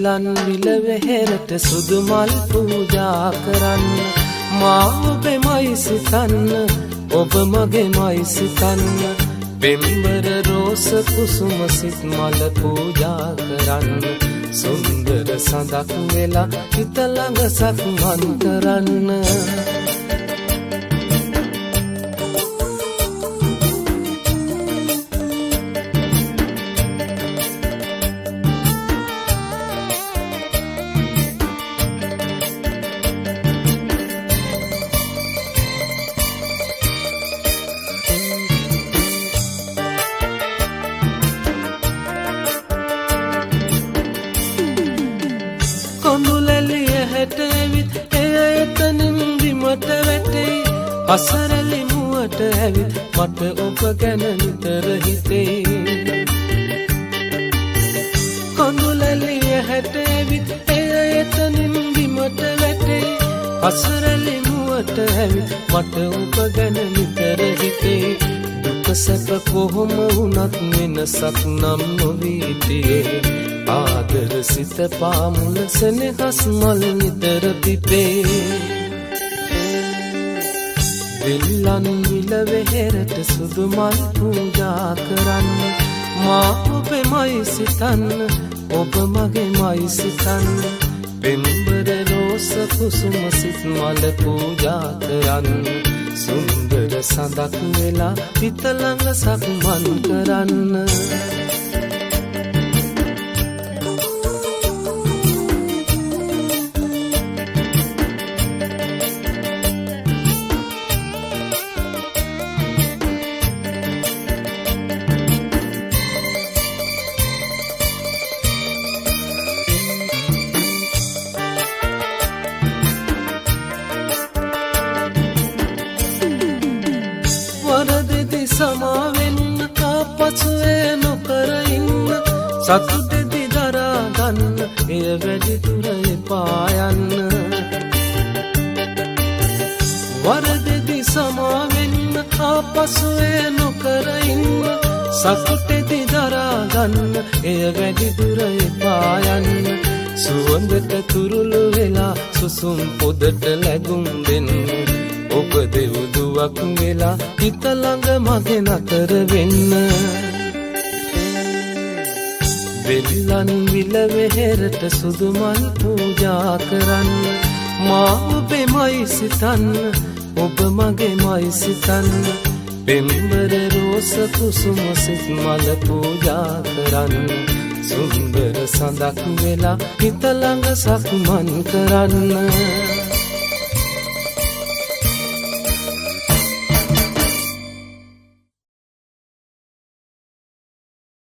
විල්ලන් විල වෙහෙරට සුදු මල් පූජා කරන්න මා ඔබෙමයි සිතන්න ඔබ මගේමයි සිතන්න පෙම්බර රෝස කුසුම සිත් මල පූජා කරන්න සුන්දර සඳක් වෙලා හිත ළඟ සක්මන් කරන්න කොඳුලැලිය හැට ඇවිත් එය එතනින් බිමට වැටේ අසරලි මුවට ඇවිත් මට ඔබ ගැන නිතර හිතේ කොඳුලැලිය හැට ඇවිත් එය එතනින් බිමට වැටේ අසරලි මුවට ඇවිත් මට ඔබ ගැන නිතර හිතේ දුක සැප කොහොම වුණත් වෙනසක් නම් නොවීතියේ ආදර සිත පාමුල සෙනෙහස් මල් නිතර පිපේ විල්ලන් විල වෙහෙරට සුදු මල් පූජා කරන්න මා ඔබෙමයි සිතන්න ඔබ මගේමයි සිතන්න පෙම්බර රෝස කුසුම සිත් මල පූජා කරන්න සුන්දර සඳක් වෙලා හිත ළඟ සක්මන් කරන්න වරදෙදි සමාවෙන්න කාපසුවේ නොකර ඉන්න සතුටෙදි දරා ගන්න එය වැඩි දුර එපා යන්න වරදෙදි සමාවෙන්න කාපසුවේ නොකර ඉන්න සතුටෙදි දරා ගන්න එය වැඩි දුර එපා යන්න සුවඳට තුරුළු වෙලා සුසුම් පොදට ලැබුම් දෙන්න ඔබ දෙව්දුවක් වෙලා හිත ළඟ මගේ නතර වෙන්න විල්ලන් විල වෙහෙරට සුදු මල් පූජා කරන්න මා ඔබෙමයි සිතන්න ඔබ මගේමයි සිතන්න පෙම්බර රෝස කුසුම සිත් මල පූජා කරන්න සුන්දර සඳක් වෙලා හිත ළඟ සක්මන් කරන්න